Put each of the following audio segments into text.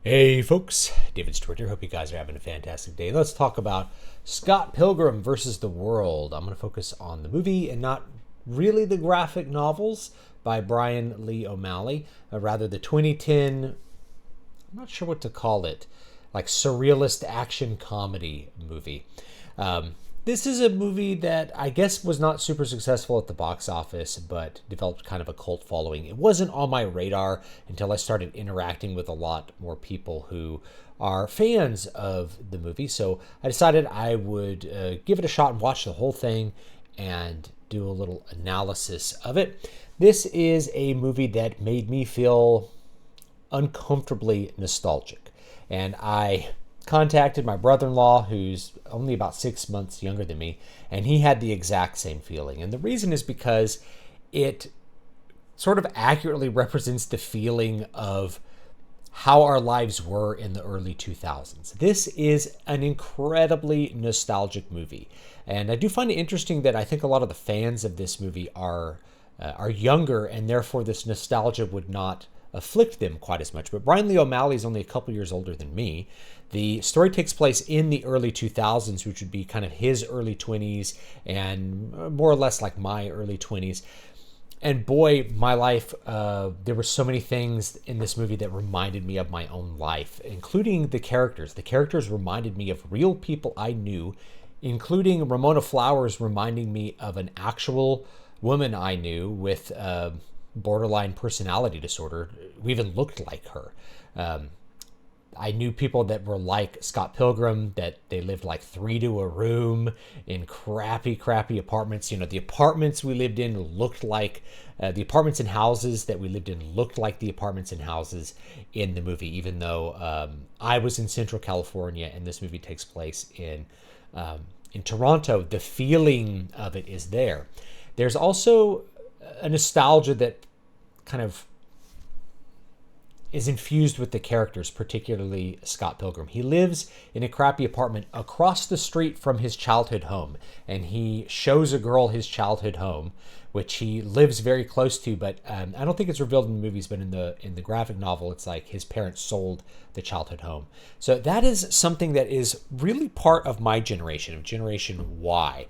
Hey folks, David Stewart here. Hope you guys are having a fantastic day. Let's talk about Scott Pilgrim versus the World. I'm going to focus on the movie and not really the graphic novels by Brian Lee O'Malley, rather the 2010, I'm not sure what to call it, like surrealist action comedy movie. This is a movie that I guess was not super successful at the box office, but developed kind of a cult following. It wasn't on my radar until I started interacting with a lot more people who are fans of the movie. So I decided I would give it a shot and watch the whole thing and do a little analysis of it. This is a movie that made me feel uncomfortably nostalgic. And I contacted my brother-in-law, who's only about 6 months younger than me, and he had the exact same feeling. And the reason is because it sort of accurately represents the feeling of how our lives were in the early 2000s. This is an incredibly nostalgic movie. And I do find it interesting that I think a lot of the fans of this movie are younger, and therefore this nostalgia would not afflict them quite as much. But Brian Lee O'Malley is only a couple years older than me. The story takes place in the early 2000s, which would be kind of his early 20s and more or less like my early 20s. And boy, my life, there were so many things in this movie that reminded me of my own life, including the characters. The characters reminded me of real people I knew, including Ramona Flowers reminding me of an actual woman I knew with borderline personality disorder, who even looked like her. I knew people that were like Scott Pilgrim, that they lived like three to a room in crappy apartments. You know, the apartments we lived in looked like the apartments and houses that we lived in looked like the apartments and houses in the movie, even though I was in Central California and this movie takes place in Toronto. The feeling of it is there. There's also a nostalgia that kind of is infused with the characters, particularly Scott Pilgrim. He lives in a crappy apartment across the street from his childhood home, and he shows a girl his childhood home, which he lives very close to. But I don't think it's revealed in the movies, but in the graphic novel, it's like his parents sold the childhood home. So that is something that is really part of my generation, of Generation Y.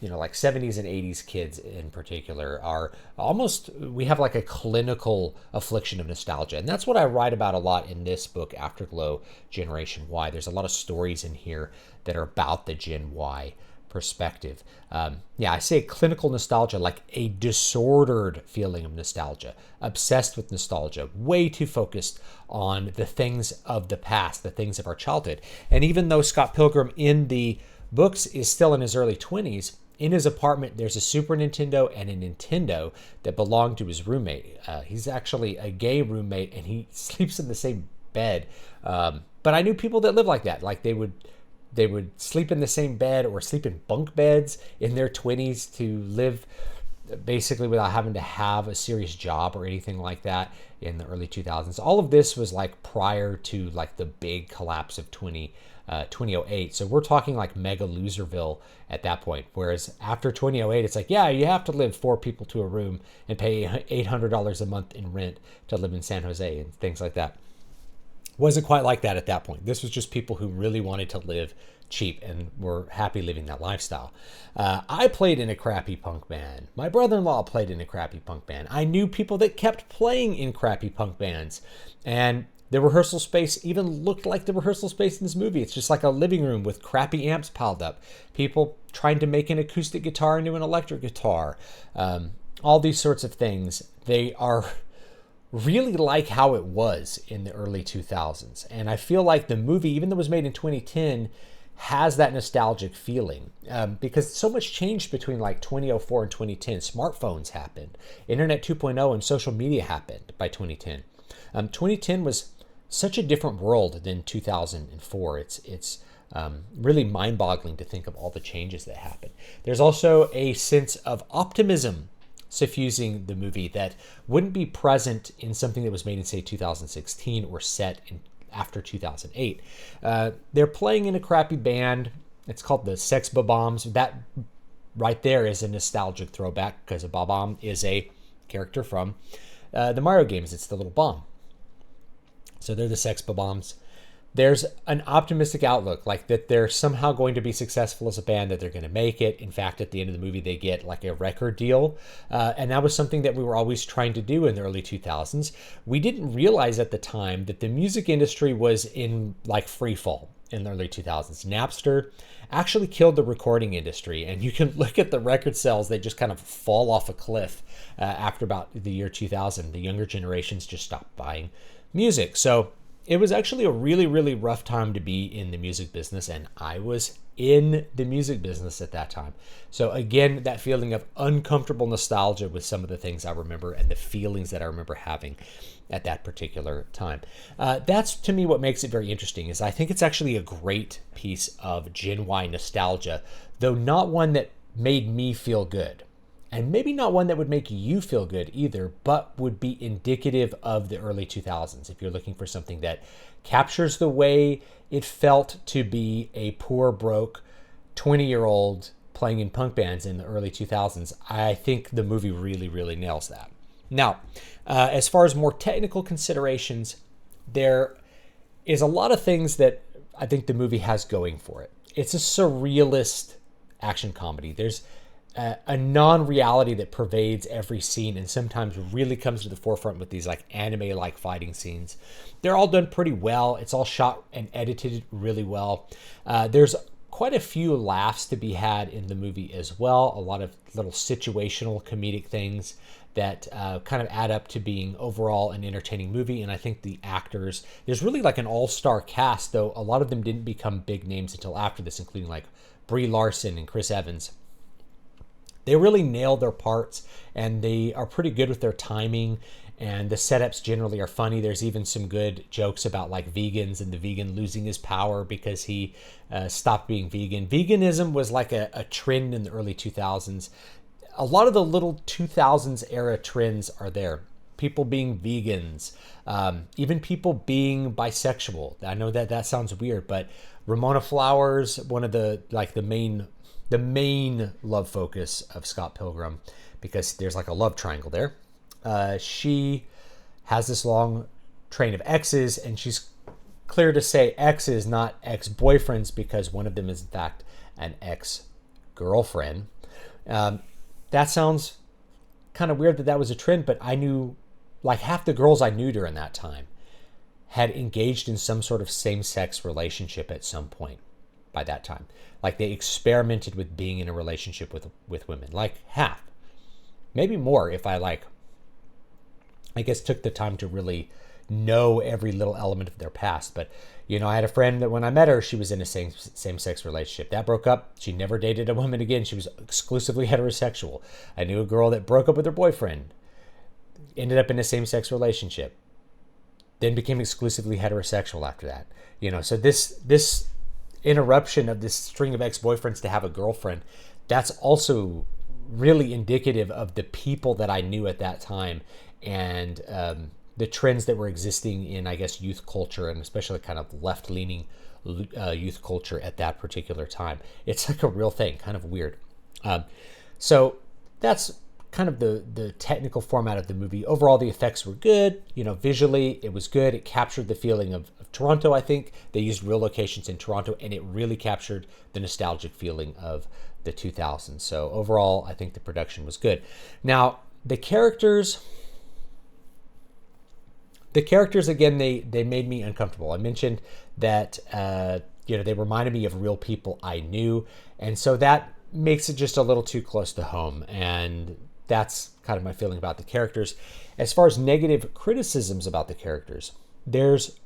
Like 70s and 80s kids in particular are almost, we have like a clinical affliction of nostalgia. And that's what I write about a lot in this book, Afterglow Generation Y. There's a lot of stories in here that are about the Gen Y perspective. I say clinical nostalgia, like a disordered feeling of nostalgia, obsessed with nostalgia, way too focused on the things of the past, the things of our childhood. And even though Scott Pilgrim in the books is still in his early 20s, in his apartment, there's a Super Nintendo and a Nintendo that belonged to his roommate. He's actually a gay roommate, and he sleeps in the same bed. But I knew people that live like that. Like they would sleep in the same bed or sleep in bunk beds in their 20s to live basically without having to have a serious job or anything like that in the early 2000s. All of this was like prior to like the big collapse of 2008. So we're talking like mega loserville at that point. Whereas after 2008, it's like, yeah, you have to live four people to a room and pay $800 a month in rent to live in San Jose and things like that. Wasn't quite like that at that point. This was just people who really wanted to live cheap and were happy living that lifestyle. I played in a crappy punk band. My brother-in-law played in a crappy punk band. I knew people that kept playing in crappy punk bands. And the rehearsal space even looked like the rehearsal space in this movie. It's just like a living room with crappy amps piled up. People trying to make an acoustic guitar into an electric guitar. All these sorts of things. They are really like how it was in the early 2000s. And I feel like the movie, even though it was made in 2010, has that nostalgic feeling because so much changed between like 2004 and 2010. Smartphones happened. Internet 2.0 and social media happened by 2010. 2010 was such a different world than 2004. It's really mind-boggling to think of all the changes that happened. There's also a sense of optimism suffusing the movie that wouldn't be present in something that was made in, say, 2016 or set in after 2008. They're playing in a crappy band. It's called the Sex Bob-ombs. That right there is a nostalgic throwback because a Bob-omb is a character from the Mario games. It's the little bomb. So they're the sex bombs. There's an optimistic outlook, like that they're somehow going to be successful as a band, that they're going to make it. In fact, at the end of the movie, they get like a record deal. And that was something that we were always trying to do in the early 2000s. We didn't realize at the time that the music industry was in like free fall in the early 2000s. Napster actually killed the recording industry. And you can look at the record sales, they just kind of fall off a cliff after about the year 2000. The younger generations just stopped buying music. So it was actually a really, really rough time to be in the music business, and I was in the music business at that time. So again, that feeling of uncomfortable nostalgia with some of the things I remember and the feelings that I remember having at that particular time. That's, to me, what makes it very interesting, is I think it's actually a great piece of Gen Y nostalgia, though not one that made me feel good. And maybe not one that would make you feel good either, but would be indicative of the early 2000s. If you're looking for something that captures the way it felt to be a poor, broke 20-year-old playing in punk bands in the early 2000s, I think the movie really, really nails that. Now, as far as more technical considerations, there is a lot of things that I think the movie has going for it. It's a surrealist action comedy. There's a non-reality that pervades every scene and sometimes really comes to the forefront with these like anime-like fighting scenes. They're all done pretty well. It's all shot and edited really well. There's quite a few laughs to be had in the movie as well. A lot of little situational comedic things that kind of add up to being overall an entertaining movie. And I think the actors, there's really like an all-star cast, though a lot of them didn't become big names until after this, including like Brie Larson and Chris Evans. They really nail their parts, and they are pretty good with their timing, and the setups generally are funny. There's even some good jokes about like vegans and the vegan losing his power because he stopped being vegan. Veganism was like a trend in the early 2000s. A lot of the little 2000s era trends are there. People being vegans, even people being bisexual. I know that sounds weird, but Ramona Flowers, one of the main love focus of Scott Pilgrim, because there's like a love triangle there. She has this long train of exes, and she's clear to say exes, not ex-boyfriends, because one of them is in fact an ex-girlfriend. That sounds kind of weird that was a trend, but I knew like half the girls I knew during that time had engaged in some sort of same-sex relationship at some point by that time. Like they experimented with being in a relationship with women, like half, maybe more if I guess took the time to really know every little element of their past. But I had a friend that when I met her, she was in a same-sex relationship. That broke up. She never dated a woman again. She was exclusively heterosexual. I knew a girl that broke up with her boyfriend, ended up in a same-sex relationship, then became exclusively heterosexual after that. So this interruption of this string of ex-boyfriends to have a girlfriend, that's also really indicative of the people that I knew at that time, and the trends that were existing in, I guess, youth culture, and especially kind of left-leaning youth culture at that particular time. It's like a real thing, kind of weird. So that's kind of the technical format of the movie. Overall, the effects were good. Visually, it was good. It captured the feeling of Toronto, I think. They used real locations in Toronto, and it really captured the nostalgic feeling of the 2000s. So overall, I think the production was good. Now, the characters, again, they made me uncomfortable. I mentioned that, they reminded me of real people I knew. And so that makes it just a little too close to home. And that's kind of my feeling about the characters. As far as negative criticisms about the characters, there's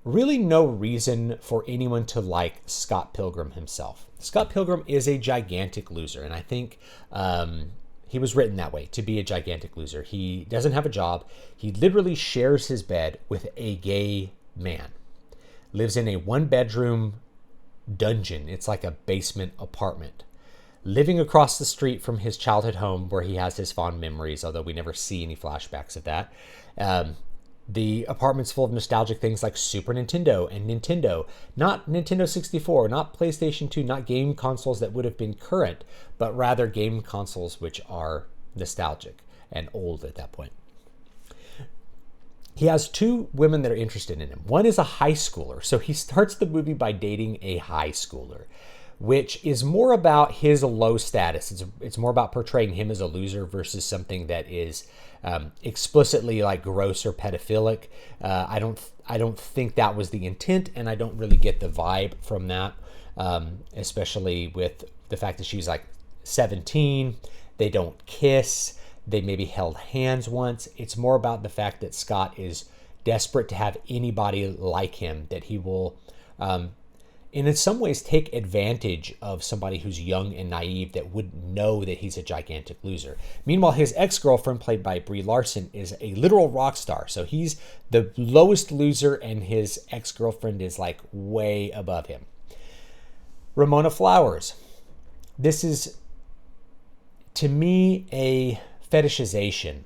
really no reason for anyone to like Scott Pilgrim himself. Scott Pilgrim is a gigantic loser, and I think he was written that way, to be a gigantic loser. He doesn't have a job. He literally shares his bed with a gay man. Lives in a one-bedroom dungeon. It's like a basement apartment. Living across the street from his childhood home where he has his fond memories, although we never see any flashbacks of that. The apartment's full of nostalgic things like Super Nintendo and Nintendo. Not Nintendo 64, not PlayStation 2, not game consoles that would have been current, but rather game consoles which are nostalgic and old at that point. he has two women that are interested in him. One is a high schooler. So he starts the movie by dating a high schooler, which is more about his low status. It's more about portraying him as a loser versus something that is explicitly like gross or pedophilic. I don't think that was the intent, and I don't really get the vibe from that, especially with the fact that she's like 17. They don't kiss. They maybe held hands once. It's more about the fact that Scott is desperate to have anybody like him, that he will, and in some ways, take advantage of somebody who's young and naive that wouldn't know that he's a gigantic loser. Meanwhile, his ex-girlfriend, played by Brie Larson, is a literal rock star. So he's the lowest loser, and his ex-girlfriend is like way above him. Ramona Flowers. This is, to me, a fetishization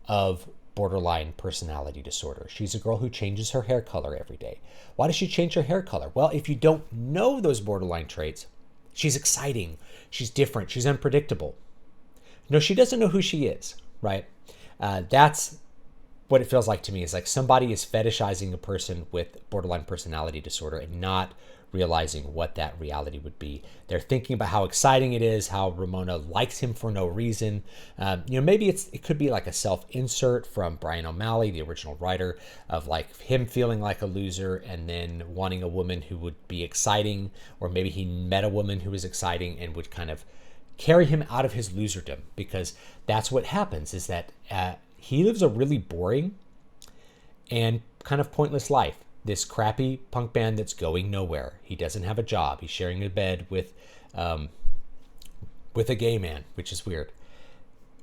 of borderline personality disorder. She's a girl who changes her hair color every day. Why does she change her hair color? Well, if you don't know those borderline traits, she's exciting, she's different, she's unpredictable. No, she doesn't know who she is, right? That's what it feels like to me. Is like somebody is fetishizing a person with borderline personality disorder and not realizing what that reality would be. They're thinking about how exciting it is, how Ramona likes him for no reason. Maybe it could be like a self-insert from Brian O'Malley, the original writer, of like him feeling like a loser and then wanting a woman who would be exciting, or maybe he met a woman who was exciting and would kind of carry him out of his loserdom, because that's what happens, is that he lives a really boring and kind of pointless life. This crappy punk band that's going nowhere. He doesn't have a job. He's sharing a bed with a gay man, which is weird.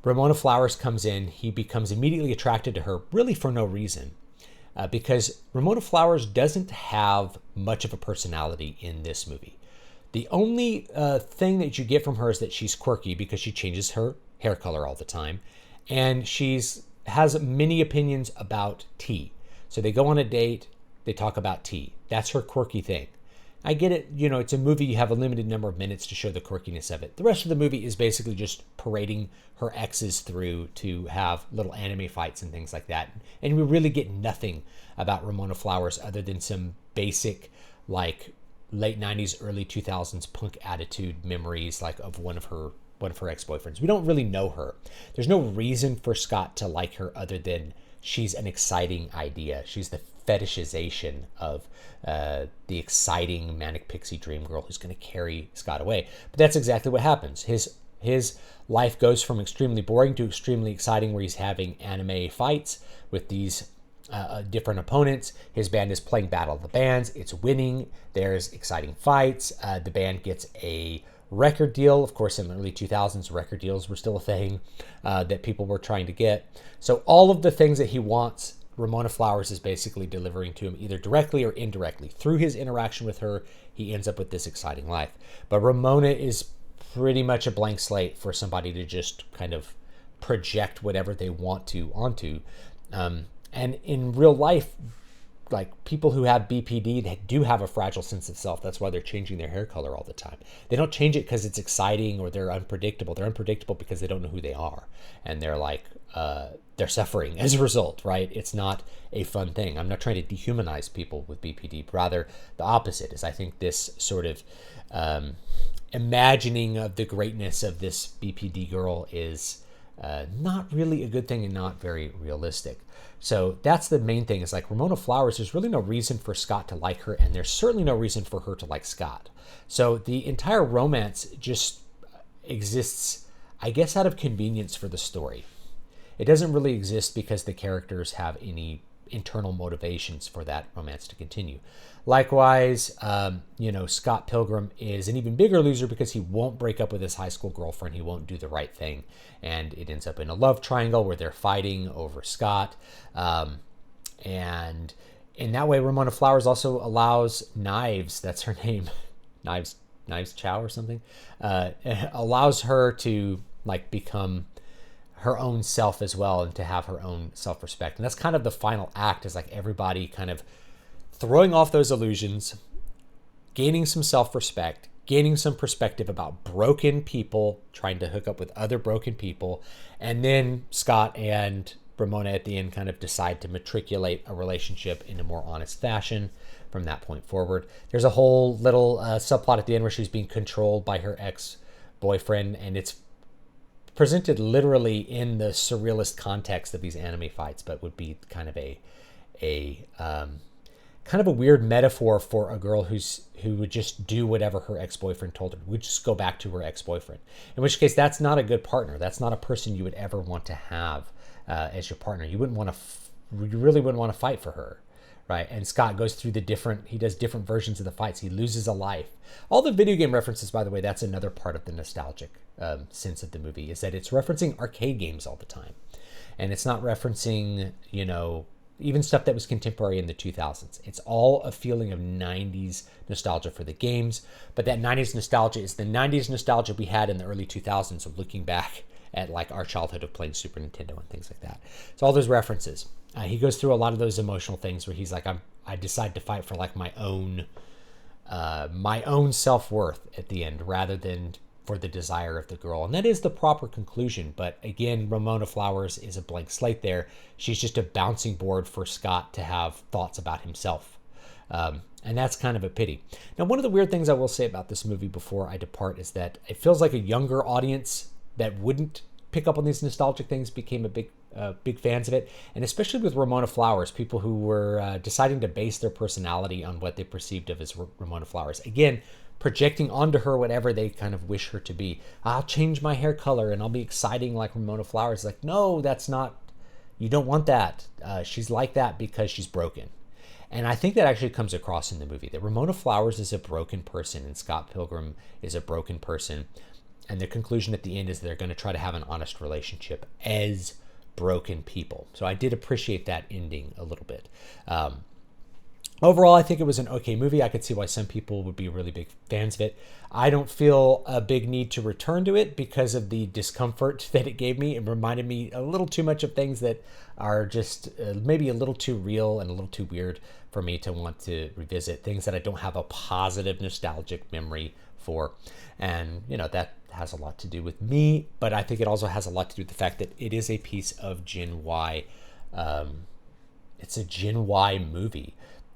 Ramona Flowers comes in. He becomes immediately attracted to her, really for no reason, because Ramona Flowers doesn't have much of a personality in this movie. The only thing that you get from her is that she's quirky because she changes her hair color all the time, and has many opinions about tea. So they go on a date. They talk about tea. That's her quirky thing. I get it. It's a movie. You have a limited number of minutes to show the quirkiness of it. The rest of the movie is basically just parading her exes through to have little anime fights and things like that. And we really get nothing about Ramona Flowers other than some basic, like, late 90s, early 2000s punk attitude memories, like of one of her ex-boyfriends. We don't really know her. There's no reason for Scott to like her other than she's an exciting idea. She's the fetishization of the exciting manic pixie dream girl who's going to carry Scott away. But that's exactly what happens. His life goes from extremely boring to extremely exciting, where he's having anime fights with these different opponents. His band is playing Battle of the Bands. It's winning. There's exciting fights. The band gets a record deal. Of course, in the early 2000s, record deals were still a thing that people were trying to get. So all of the things that he wants, Ramona Flowers is basically delivering to him, either directly or indirectly. Through his interaction with her, he ends up with this exciting life. But Ramona is pretty much a blank slate for somebody to just kind of project whatever they want to onto. And in real life, like, people who have BPD, they do have a fragile sense of self. That's why they're changing their hair color all the time. They don't change it because it's exciting or they're unpredictable. They're unpredictable because they don't know who they are. And they're like, they're suffering as a result, right? It's not a fun thing. I'm not trying to dehumanize people with BPD. Rather, the opposite is, I think this sort of imagining of the greatness of this BPD girl is not really a good thing and not very realistic. So that's the main thing, is like Ramona Flowers, there's really no reason for Scott to like her, and there's certainly no reason for her to like Scott. So the entire romance just exists, I guess, out of convenience for the story. It doesn't really exist because the characters have any internal motivations for that romance to continue. Likewise, Scott Pilgrim is an even bigger loser because he won't break up with his high school girlfriend. He won't do the right thing. And it ends up in a love triangle where they're fighting over Scott. And in that way, Ramona Flowers also allows Knives, that's her name, Knives Chow or something, allows her to like become her own self as well, and to have her own self-respect. And that's kind of the final act, is like everybody kind of throwing off those illusions, gaining some self-respect, gaining some perspective about broken people trying to hook up with other broken people, and then Scott and Ramona at the end kind of decide to matriculate a relationship in a more honest fashion from that point forward. There's a whole little subplot at the end where she's being controlled by her ex-boyfriend, and it's presented literally in the surrealist context of these anime fights, but would be kind of a weird metaphor for a girl who would just do whatever her ex-boyfriend told her, would just go back to her ex-boyfriend. In which case, that's not a good partner. That's not a person you would ever want to have as your partner. You really wouldn't want to fight for her, right? And Scott goes through he does different versions of the fights. He loses a life. All the video game references, by the way, that's another part of the nostalgic sense of the movie, is that it's referencing arcade games all the time. And it's not referencing, even stuff that was contemporary in the 2000s. It's all a feeling of 90s nostalgia for the games, but that 90s nostalgia is the 90s nostalgia we had in the early 2000s of looking back at like our childhood of playing Super Nintendo and things like that. So all those references. He goes through a lot of those emotional things where he's like, I decide to fight for like my own self-worth at the end rather than for the desire of the girl. And that is the proper conclusion. But again, Ramona Flowers is a blank slate there. She's just a bouncing board for Scott to have thoughts about himself. And that's kind of a pity. Now, one of the weird things I will say about this movie before I depart is that it feels like a younger audience that wouldn't pick up on these nostalgic things became big fans of it. And especially with Ramona Flowers, people who were deciding to base their personality on what they perceived of as Ramona Flowers. Again, projecting onto her whatever they kind of wish her to be. I'll change my hair color and I'll be exciting like Ramona Flowers. Like, no, that's not, you don't want that. She's like that because she's broken. And I think that actually comes across in the movie, that Ramona Flowers is a broken person and Scott Pilgrim is a broken person. And the conclusion at the end is they're going to try to have an honest relationship as broken people. So I did appreciate that ending a little bit. Overall, I think it was an okay movie. I could see why some people would be really big fans of it. I don't feel a big need to return to it because of the discomfort that it gave me. It reminded me a little too much of things that are just maybe a little too real and a little too weird for me to want to revisit. Things that I don't have a positive nostalgic memory for. And, that has a lot to do with me, but I think it also has a lot to do with the fact that it is a piece of Gen Y. It's a Gen Y movie.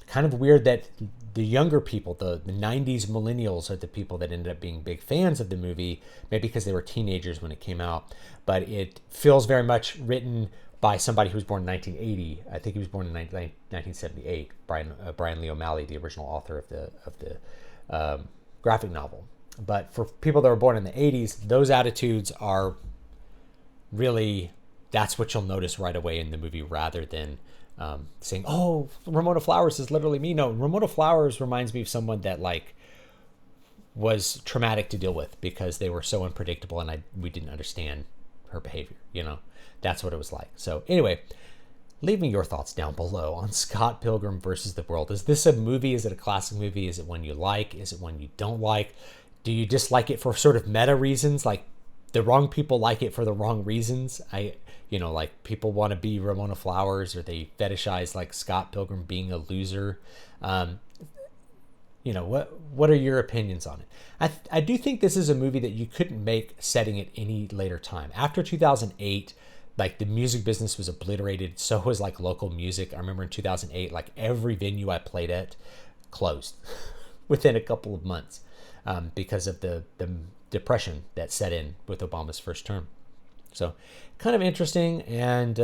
Kind of weird that the younger people, the 90s millennials, are the people that ended up being big fans of the movie, maybe because they were teenagers when it came out. But it feels very much written by somebody who was born in 1980. I think he was born in 1978. Brian Lee O'Malley, the original author of the graphic novel. But for people that were born in the 80s, those attitudes are really, that's what you'll notice right away in the movie, rather than saying, oh, Ramona Flowers is literally me. No, Ramona Flowers reminds me of someone that was traumatic to deal with because they were so unpredictable and we didn't understand her behavior. That's what it was like. So anyway, leave me your thoughts down below on Scott Pilgrim versus the World. Is this a movie? Is it a classic movie? Is it one you like? Is it one you don't like? Do you dislike it for sort of meta reasons? Like the wrong people like it for the wrong reasons. Like people want to be Ramona Flowers, or they fetishize like Scott Pilgrim being a loser. What are your opinions on it? I do think this is a movie that you couldn't make setting it any later time. After 2008, like the music business was obliterated. So was like local music. I remember in 2008, like every venue I played at closed within a couple of months because of the depression that set in with Obama's first term. So kind of interesting. And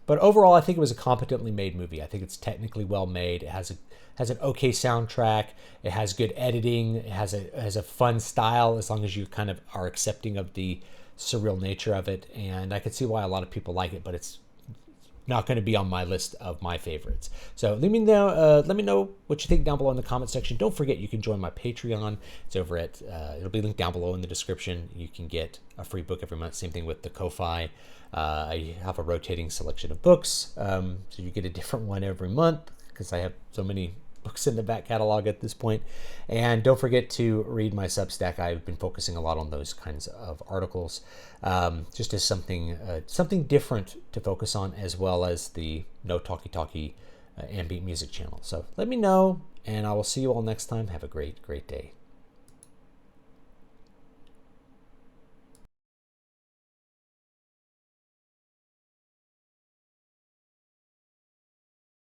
but overall, I think it was a competently made movie. I think it's technically well made. It has an okay soundtrack. It has good editing. It has a fun style, as long as you kind of are accepting of the surreal nature of it. And I could see why a lot of people like it, but it's not going to be on my list of my favorites. So let me know what you think down below in the comment section. Don't forget, you can join my Patreon. It's over at it'll be linked down below in the description. You can get a free book every month. Same thing with the Ko-Fi. I have a rotating selection of books, so you get a different one every month because I have so many books in the back catalog at this point. And don't forget to read my Substack. I've been focusing a lot on those kinds of articles, just as something different to focus on, as well as the No Talkie Talkie ambient music channel. So let me know, and I will see you all next time. Have a great day.